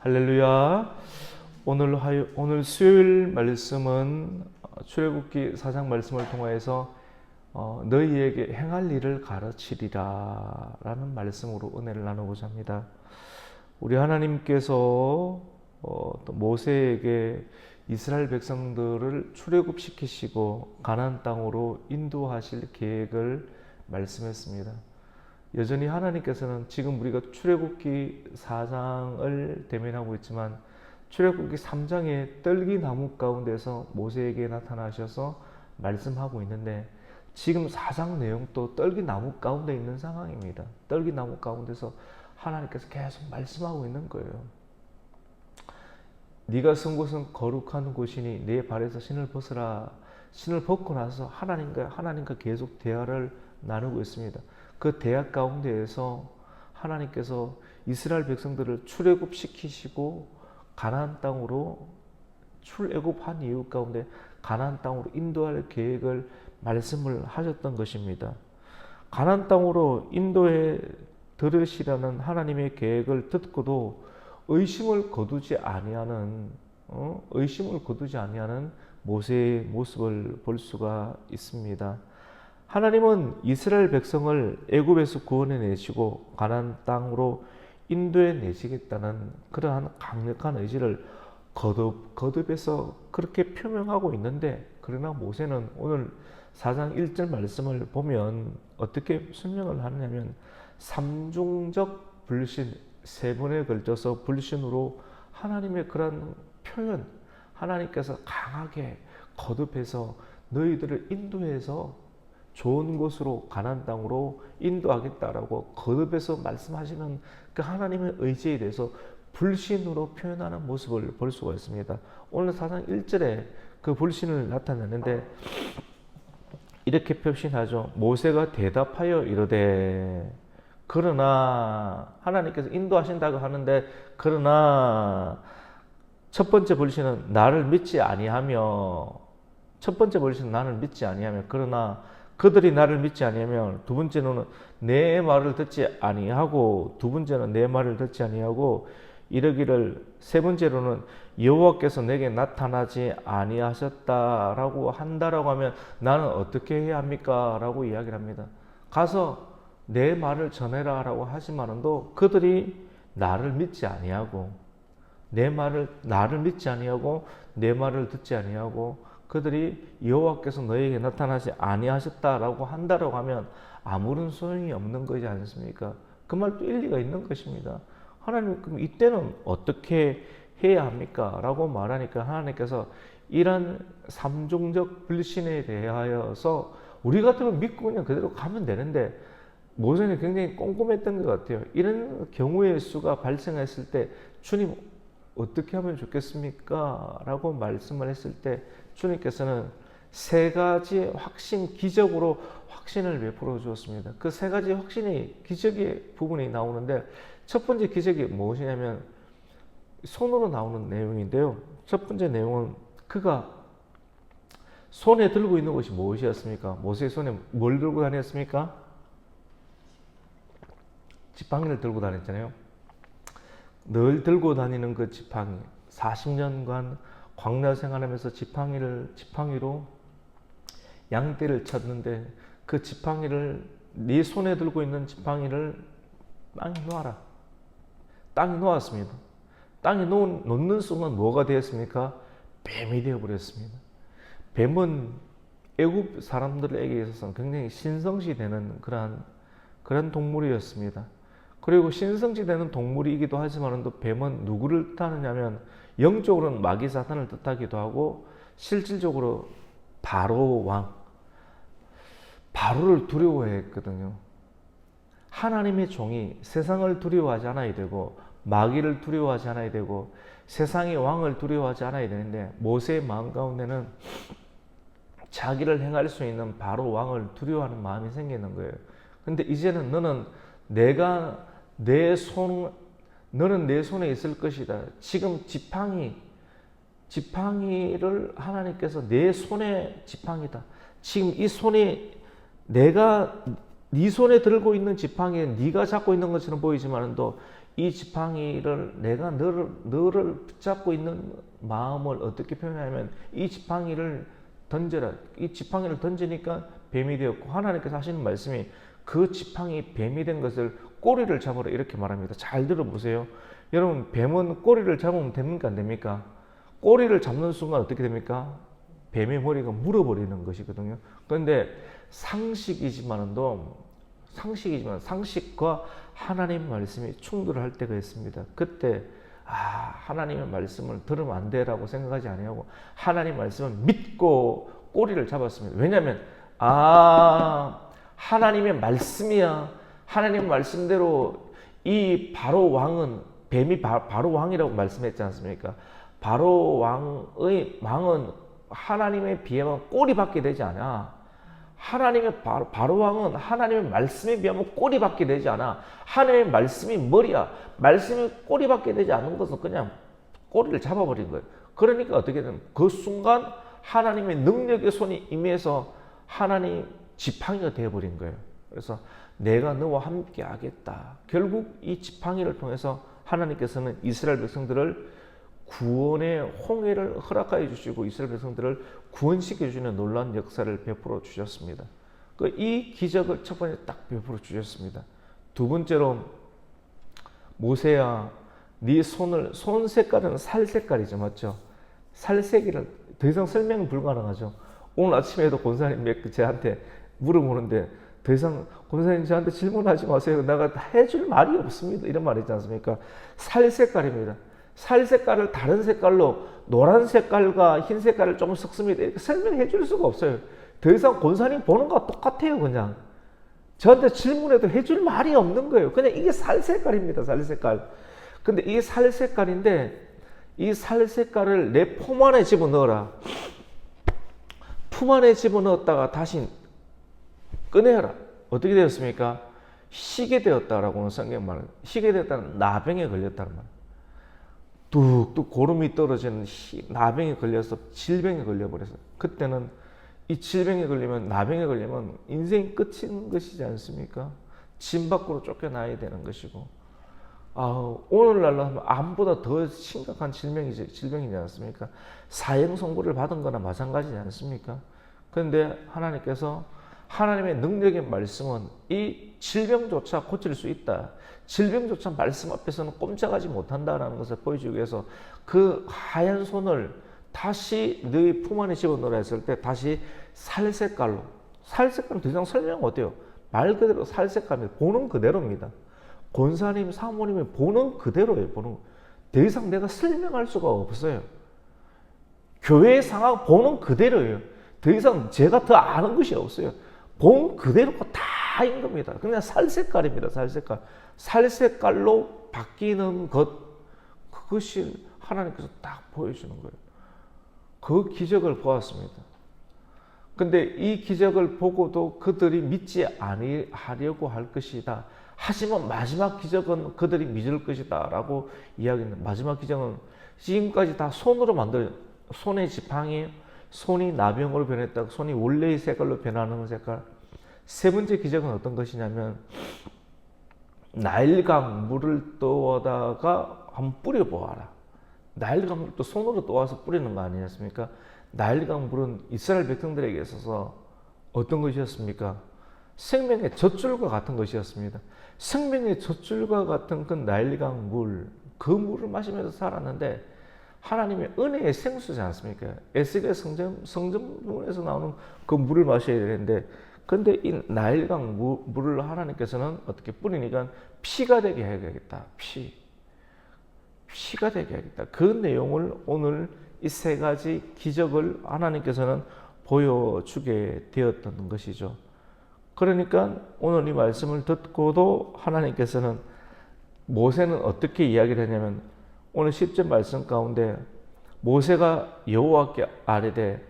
할렐루야. 오늘 수요일 말씀은 출애굽기 4장 말씀을 통하여서 너희에게 행할 일을 가르치리라 라는 말씀으로 은혜를 나누고자 합니다. 우리 하나님께서 또 모세에게 이스라엘 백성들을 출애굽시키시고 가나안 땅으로 인도하실 계획을 말씀했습니다. 여전히 하나님께서는 지금 우리가 출애굽기 4장을 대면하고 있지만 출애굽기 3장의 떨기나무 가운데서 모세에게 나타나셔서 말씀하고 있는데 지금 4장 내용도 떨기나무 가운데 있는 상황입니다. 떨기나무 가운데서 하나님께서 계속 말씀하고 있는 거예요. 네가 선 곳은 거룩한 곳이니 네 발에서 신을 벗으라. 신을 벗고 나서 하나님과 계속 대화를 나누고 있습니다. 그 대화 가운데에서 하나님께서 이스라엘 백성들을 출애굽시키시고 가나안 땅으로 출애굽한 이유 가운데 가나안 땅으로 인도할 계획을 말씀을 하셨던 것입니다. 가나안 땅으로 인도해 들으시라는 하나님의 계획을 듣고도 의심을 거두지 아니하는 모세의 모습을 볼 수가 있습니다. 하나님은 이스라엘 백성을 애굽에서 구원해 내시고 가나안 땅으로 인도해 내시겠다는 그러한 강력한 의지를 거듭해서 그렇게 표명하고 있는데, 그러나 모세는 오늘 4장 1절 말씀을 보면 어떻게 설명을 하느냐면 삼중적 불신, 세 번에 걸쳐서 불신으로 하나님의 그런 표현, 하나님께서 강하게 거듭해서 너희들을 인도해서 좋은 곳으로 가나안 땅으로 인도하겠다라고 거듭해서 말씀하시는 그 하나님의 의지에 대해서 불신으로 표현하는 모습을 볼 수가 있습니다. 오늘 4장 1절에 그 불신을 나타내는데 이렇게 표시하죠. 모세가 대답하여 이르되, 그러나 하나님께서 인도하신다고 하는데 그러나 첫 번째 불신은 나를 믿지 아니하며, 그러나 그들이 나를 믿지 아니하면, 두 번째는 내 말을 듣지 아니하고, 이러기를, 세 번째로는 여호와께서 내게 나타나지 아니하셨다라고 한다라고 하면 나는 어떻게 해야 합니까? 라고 이야기를 합니다. 가서 내 말을 전해라라고 하지만도 그들이 나를 믿지 아니하고, 내 말을 듣지 아니하고, 그들이 여호와께서 너에게 나타나지 아니하셨다라고 한다라고 하면 아무런 소용이 없는 거지 않습니까? 그 말도 일리가 있는 것입니다. 하나님, 그럼 이때는 어떻게 해야 합니까? 라고 말하니까 하나님께서 이런 삼중적 불신에 대하여서 우리 같으면 믿고 그냥 그대로 가면 되는데, 모세는 굉장히 꼼꼼했던 것 같아요. 이런 경우의 수가 발생했을 때 주님 어떻게 하면 좋겠습니까? 라고 말씀을 했을 때 주님께서는 세 가지 기적으로 확신을 베풀어 주었습니다. 그 세 가지 기적의 부분이 나오는데, 첫 번째 기적이 무엇이냐면 손으로 나오는 내용인데요. 첫 번째 내용은 그가 손에 들고 있는 것이 무엇이었습니까? 모세의 손에 뭘 들고 다녔습니까? 지팡이를 들고 다녔잖아요. 늘 들고 다니는 그 지팡이, 40년간 광야 생활하면서 지팡이로 양떼를 쳤는데 그 지팡이를, 네 손에 들고 있는 지팡이를 땅에 놓아라. 땅에 놓았습니다. 땅에 놓는 순간 뭐가 되었습니까? 뱀이 되어버렸습니다. 뱀은 애굽 사람들에게 있어서는 굉장히 신성시되는 그런 동물이었습니다. 그리고 신성시되는 동물이기도 하지만 또 뱀은 누구를 뜻하느냐면 영적으로는 마귀 사탄을 뜻하기도 하고 실질적으로 바로 왕, 바로를 두려워했거든요. 하나님의 종이 세상을 두려워하지 않아야 되고 마귀를 두려워하지 않아야 되고 세상의 왕을 두려워하지 않아야 되는데, 모세의 마음 가운데는 자기를 행할 수 있는 바로 왕을 두려워하는 마음이 생기는 거예요. 근데 이제는 너는 내 손에 있을 것이다. 지금 지팡이를 하나님께서 내 손의 지팡이다. 지금 이 손이 네 손에 들고 있는 지팡이는 네가 잡고 있는 것처럼 보이지만도 이 지팡이를 내가 너를 붙잡고 있는 마음을 어떻게 표현하냐면 이 지팡이를 던져라. 이 지팡이를 던지니까 뱀이 되었고 하나님께서 하시는 말씀이 그 지팡이 뱀이 된 것을 꼬리를 잡으라 이렇게 말합니다. 잘 들어보세요. 여러분 뱀은 꼬리를 잡으면 됩니까 안 됩니까? 꼬리를 잡는 순간 어떻게 됩니까? 뱀의 머리가 물어버리는 것이거든요. 그런데 상식이지만 상식과 하나님 말씀이 충돌할 때가 있습니다. 그때 하나님의 말씀을 들으면 안 돼라고 생각하지 아니하고 하나님 말씀을 믿고 꼬리를 잡았습니다. 왜냐하면 하나님의 말씀이야. 하나님 말씀대로 이 바로 왕은 뱀이 바로 왕이라고 말씀했지 않습니까? 바로 왕은 하나님에 비하면 꼬리밖에 되지 않아. 하나님의 바로 왕은 하나님의 말씀에 비하면 꼬리밖에 되지 않아. 하나님의 말씀이 머리야. 말씀이 꼬리밖에 되지 않은 것은 그냥 꼬리를 잡아버린 거예요. 그러니까 어떻게 되면 그 순간 하나님의 능력의 손이 임해서 하나님 지팡이가 되어버린 거예요. 그래서 내가 너와 함께 하겠다. 결국 이 지팡이를 통해서 하나님께서는 이스라엘 백성들을 구원의 홍해를 허락하여 주시고 이스라엘 백성들을 구원시켜 주시는 놀라운 역사를 베풀어 주셨습니다. 이 기적을 첫 번째 딱 베풀어 주셨습니다. 두 번째로 모세야 네 손 색깔은 살 색깔이죠. 맞죠? 살색이를 더 이상 설명은 불가능하죠. 오늘 아침에도 권사님 저한테 물어보는데 더 이상 권사님 저한테 질문하지 마세요. 내가 해줄 말이 없습니다. 이런 말 있지 않습니까? 살 색깔입니다. 살 색깔을 다른 색깔로 노란 색깔과 흰 색깔을 좀 섞습니다. 이렇게 설명해 줄 수가 없어요. 더 이상 권사님 보는 거와 똑같아요. 그냥 저한테 질문해도 해줄 말이 없는 거예요. 그냥 이게 살 색깔입니다. 살 색깔. 근데 이게 살 색깔인데 이 살 색깔을 내 품 안에 집어넣어라. 품 안에 집어넣었다가 다시 꺼내라. 어떻게 되었습니까? 희게 되었다라고는 성경 말은 희게 되었다는 나병에 걸렸다는 말. 뚝뚝 고름이 떨어지는 나병에 걸려서 질병에 걸려버려서 그때는 이 질병에 걸리면 나병에 걸리면 인생이 끝인 것이지 않습니까? 진 밖으로 쫓겨나야 되는 것이고 오늘날로 하면 암보다 더 심각한 질병이지 않습니까? 사형 선고를 받은 거나 마찬가지지 않습니까? 그런데 하나님께서 하나님의 능력의 말씀은 이 질병조차 고칠 수 있다. 질병조차 말씀 앞에서는 꼼짝하지 못한다라는 것을 보여주기 위해서 그 하얀 손을 다시 너희 품 안에 집어넣으라 했을 때 다시 살 색깔로, 살 색깔은 더 이상 설명 어때요? 말 그대로 살 색깔입니다. 보는 그대로입니다. 권사님, 사모님이 보는 그대로예요. 더 이상 내가 설명할 수가 없어요. 교회의 상황 보는 그대로예요. 더 이상 제가 더 아는 것이 없어요. 본 그대로가 다인 겁니다. 그냥 살 색깔입니다. 살 색깔. 살 색깔로 바뀌는 그것이 하나님께서 딱 보여주는 거예요. 그 기적을 보았습니다. 근데 이 기적을 보고도 그들이 믿지 아니하려고 할 것이다. 하지만 마지막 기적은 그들이 믿을 것이다 라고 이야기합니다. 마지막 기적은 지금까지 다 손으로 만들어요. 손의 지팡이, 손이 나병으로 변했다고 손이 원래의 색깔로 변하는 색깔. 세 번째 기적은 어떤 것이냐면 나일강 물을 떠다가 한번 뿌려보아라. 나일강 물을 또 손으로 떠와서 뿌리는 거 아니었습니까? 나일강 물은 이스라엘 백성들에게 있어서 어떤 것이었습니까? 생명의 젖줄과 같은 것이었습니다. 생명의 젖줄과 같은 그 나일강 물, 그 물을 마시면서 살았는데 하나님의 은혜의 생수지 않습니까? 에스겔 성전문에서 나오는 그 물을 마셔야 되는데 근데 이 나일강 물을 하나님께서는 어떻게 뿌리니까 피가 되게 해야겠다. 피가 되게 해야겠다. 그 내용을 오늘 이 세 가지 기적을 하나님께서는 보여주게 되었던 것이죠. 그러니까 오늘 이 말씀을 듣고도 하나님께서는 모세는 어떻게 이야기를 했냐면 오늘 10절 말씀 가운데 모세가 여호와께 아뢰되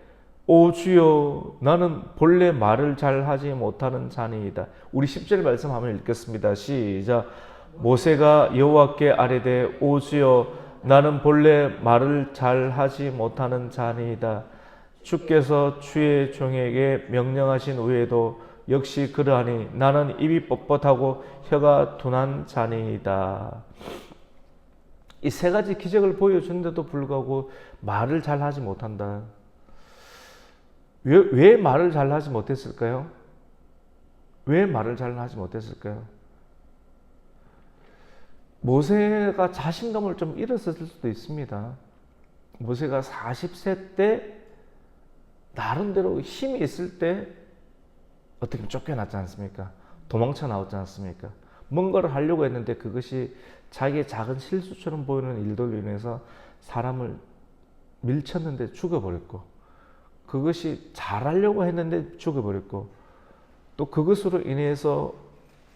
오 주여 나는 본래 말을 잘 하지 못하는 자니이다. 우리 10절 말씀 한번 읽겠습니다. 시작. 모세가 여호와께 아뢰되 오 주여 나는 본래 말을 잘 하지 못하는 자니이다. 주께서 주의 종에게 명령하신 후에도 역시 그러하니 나는 입이 뻣뻣하고 혀가 둔한 자니이다. 이 세 가지 기적을 보여준데도 불구하고 말을 잘 하지 못한다. 왜 말을 잘 하지 못했을까요? 왜 말을 잘 하지 못했을까요? 모세가 자신감을 좀 잃었을 수도 있습니다. 모세가 40세 때 나름대로 힘이 있을 때 어떻게 쫓겨났지 않습니까? 도망쳐 나왔지 않습니까? 뭔가를 하려고 했는데 그것이 자기의 작은 실수처럼 보이는 일들로 인해서 사람을 밀쳤는데 죽어버렸고, 그것이 잘하려고 했는데 죽어버렸고, 또 그것으로 인해서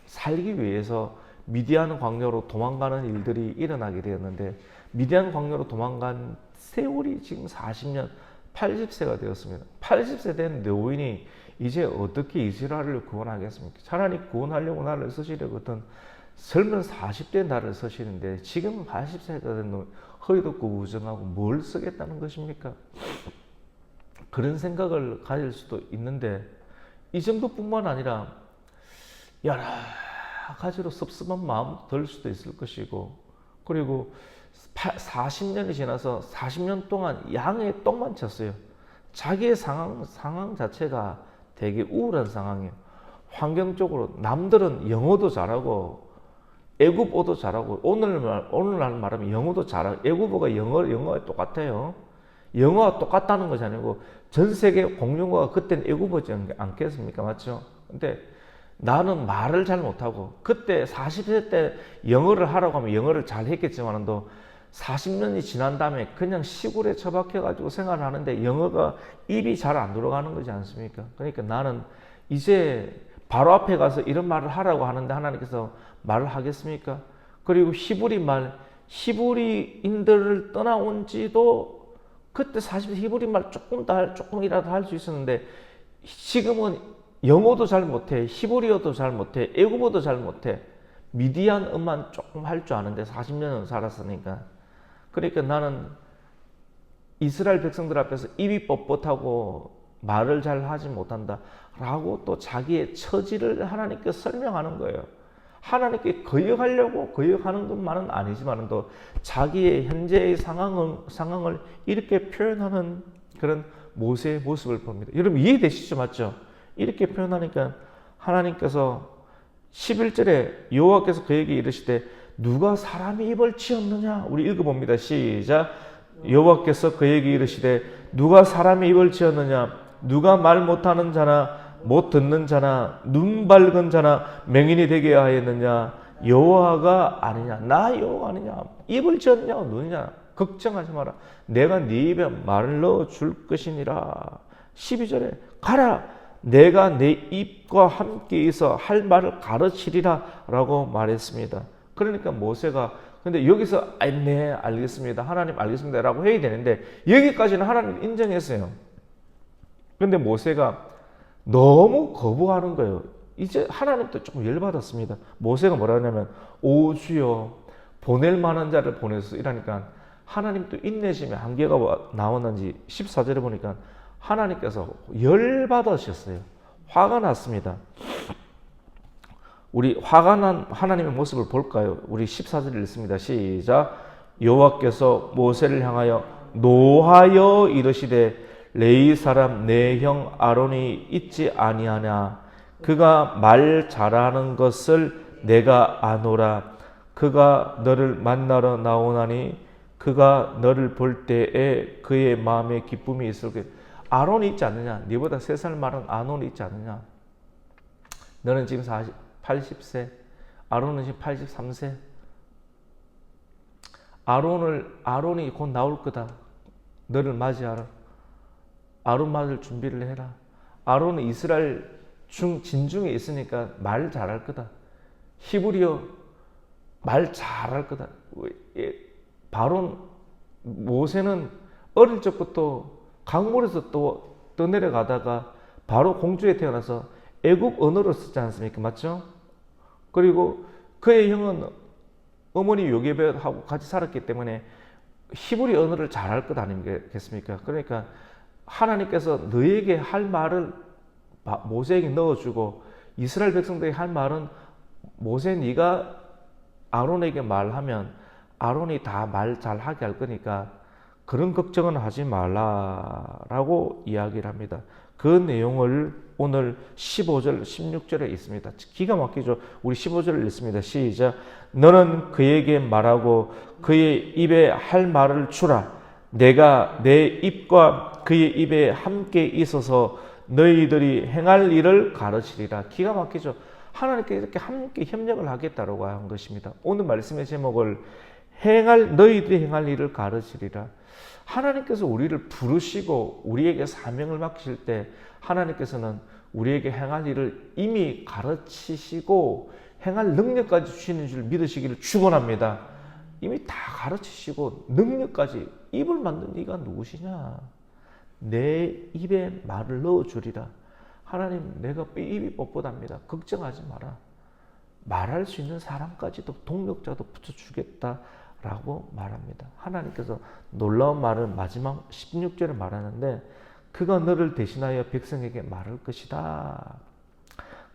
살기 위해서 미디안 광야로 도망가는 일들이 일어나게 되었는데, 미디안 광야로 도망간 세월이 지금 40년, 80세가 되었습니다. 80세 된 노인이 이제 어떻게 이스라엘을 구원하겠습니까? 차라리 구원하려고 나를 쓰시려거든 젊은 40대 나를 쓰시는데 지금 80세가 된 허리도 구부정하고 뭘 쓰겠다는 것입니까? 그런 생각을 가질 수도 있는데, 이 정도뿐만 아니라 여러 가지로 섭섭한 마음도 들 수도 있을 것이고, 그리고 40년이 지나서 40년 동안 양의 똥만 쳤어요. 자기의 상황 자체가 되게 우울한 상황이에요. 환경적으로 남들은 영어도 잘하고 애국어도 잘하고, 오늘날 말하면 영어도 잘하고, 애국어가 영어와 똑같아요. 영어와 똑같다는 것이 아니고 전 세계 공용어가 그때는 애국어지 않겠습니까? 맞죠? 근데 나는 말을 잘 못하고, 그때 40세 때 영어를 하라고 하면 영어를 잘 했겠지만도 40년이 지난 다음에 그냥 시골에 처박혀가지고 생활을 하는데 영어가 입이 잘 안 들어가는 거지 않습니까? 그러니까 나는 이제 바로 앞에 가서 이런 말을 하라고 하는데 하나님께서 말을 하겠습니까? 그리고 히브리인들을 떠나온 지도 그때 40세 히브리 말 조금이라도 할 수 있었는데, 지금은 영어도 잘 못해, 히브리어도 잘 못해, 애국어도 잘 못해, 미디안어만 조금 할 줄 아는데 40년은 살았으니까. 그러니까 나는 이스라엘 백성들 앞에서 입이 뻣뻣하고 말을 잘 하지 못한다 라고 또 자기의 처지를 하나님께 설명하는 거예요. 하나님께 거역하려고 거역하는 것만은 아니지만 또 자기의 현재의 상황을 이렇게 표현하는 그런 모세의 모습을 봅니다. 여러분 이해되시죠? 맞죠? 이렇게 표현하니까 하나님께서 11절에 여호와께서 그에게 이르시되 누가 사람의 입을 지었느냐? 우리 읽어봅니다. 시작. 여호와께서 그에게 이르시되 누가 사람의 입을 지었느냐? 누가 말 못하는 자나 못 듣는 자나 눈 밝은 자나 맹인이 되게 하였느냐? 여호와가 아니냐? 나 여호와 아니냐? 입을 지었느냐? 누구냐? 걱정하지 마라. 내가 네 입에 말을 넣어 줄 것이니라. 12절에 가라. 내가 내 입과 함께 있어 할 말을 가르치리라 라고 말했습니다. 그러니까 모세가, 근데 여기서 네 알겠습니다, 하나님 알겠습니다 라고 해야 되는데 여기까지는 하나님 인정했어요. 근데 모세가 너무 거부하는 거예요. 이제 하나님도 조금 열받았습니다. 모세가 뭐라 하냐면 오 주여 보낼 만한 자를 보내서 이러니까 하나님도 인내심의 한계가 나왔는지 14절에 보니까 하나님께서 열받으셨어요. 화가 났습니다. 우리 화가 난 하나님의 모습을 볼까요? 우리 14절 읽습니다. 시작. 여호와께서 모세를 향하여 노하여 이르시되 레위 사람 내 형 아론이 있지 아니하냐? 그가 말 잘하는 것을 내가 아노라. 그가 너를 만나러 나오나니 그가 너를 볼 때에 그의 마음에 기쁨이 있을 것이다. 아론이 있지 않느냐? 네보다 3살 많은 아론이 있지 않느냐? 너는 지금 80세, 아론은 지금 83세. 아론이 곧 나올 거다. 너를 맞이하라. 아론 맞을 준비를 해라. 아론은 이스라엘 진중에 있으니까 말 잘할 거다. 히브리어 말 잘할 거다. 모세는 어릴 적부터 강물에서 또 떠내려가다가 바로 공주에 태어나서 애국 언어를 쓰지 않습니까? 맞죠? 그리고 그의 형은 어머니 요게벳하고 같이 살았기 때문에 히브리 언어를 잘할 것 아니겠습니까? 그러니까 하나님께서 너에게 할 말을 모세에게 넣어주고 이스라엘 백성들이 할 말은 모세 네가 아론에게 말하면 아론이 다 말 잘하게 할 거니까 그런 걱정은 하지 말라라고 이야기를 합니다. 그 내용을 오늘 15절, 16절에 있습니다. 기가 막히죠. 우리 15절을 읽습니다. 시작. 너는 그에게 말하고 그의 입에 할 말을 주라. 내가 내 입과 그의 입에 함께 있어서 너희들이 행할 일을 가르치리라. 기가 막히죠. 하나님께 이렇게 함께 협력을 하겠다라고 한 것입니다. 오늘 말씀의 제목을 너희들이 행할 일을 가르치리라. 하나님께서 우리를 부르시고 우리에게 사명을 맡기실 때 하나님께서는 우리에게 행할 일을 이미 가르치시고 행할 능력까지 주시는 줄 믿으시기를 축원합니다. 이미 다 가르치시고 능력까지. 입을 만든 네가 누구시냐? 내 입에 말을 넣어주리라. 하나님, 내가 입이 뻣뻣합니다. 걱정하지 마라. 말할 수 있는 사람까지도 동력자도 붙여주겠다라고 말합니다. 하나님께서 놀라운 말을 마지막 16절에 말하는데 그가 너를 대신하여 백성에게 말할 것이다.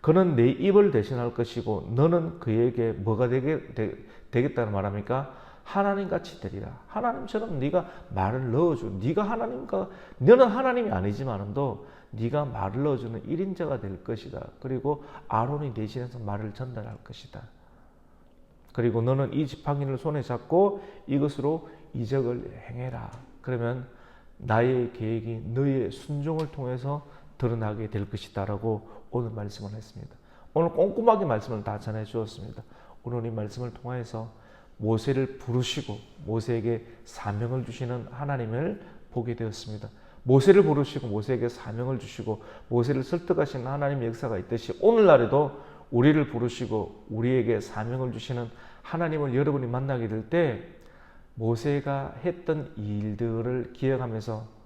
그는 내 입을 대신할 것이고 너는 그에게 뭐가 되겠다는 말합니까? 하나님같이 되리라. 하나님처럼 네가 말을 넣어줘. 너는 하나님이 아니지만도 네가 말을 넣어주는 1인자가 될 것이다. 그리고 아론이 대신해서 말을 전달할 것이다. 그리고 너는 이 지팡이를 손에 잡고 이것으로 이적을 행해라. 그러면 나의 계획이 너의 순종을 통해서 드러나게 될 것이다 라고 오늘 말씀을 했습니다. 오늘 꼼꼼하게 말씀을 다 전해 주었습니다. 오늘 이 말씀을 통해서 모세를 부르시고 모세에게 사명을 주시는 하나님을 보게 되었습니다. 모세를 부르시고 모세에게 사명을 주시고 모세를 설득하시는 하나님의 역사가 있듯이 오늘날에도 우리를 부르시고 우리에게 사명을 주시는 하나님을 여러분이 만나게 될 때 모세가 했던 일들을 기억하면서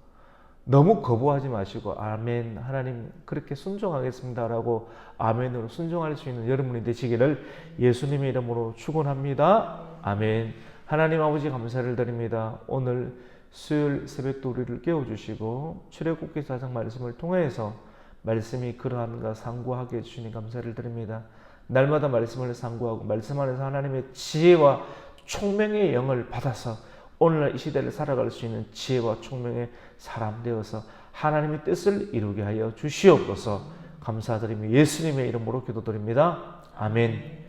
너무 거부하지 마시고 아멘, 하나님 그렇게 순종하겠습니다 라고 아멘으로 순종할 수 있는 여러분이 되시기를 예수님의 이름으로 축원합니다. 아멘. 하나님 아버지 감사를 드립니다. 오늘 수요일 새벽도 우리를 깨워주시고 출애굽기 4장 말씀을 통해서 말씀이 그러한가 상고하게 해주시니 감사를 드립니다. 날마다 말씀을 상고하고 말씀 안에서 하나님의 지혜와 총명의 영을 받아서 오늘날 이 시대를 살아갈 수 있는 지혜와 총명의 사람 되어서 하나님의 뜻을 이루게 하여 주시옵소서. 감사드리며 예수님의 이름으로 기도드립니다. 아멘.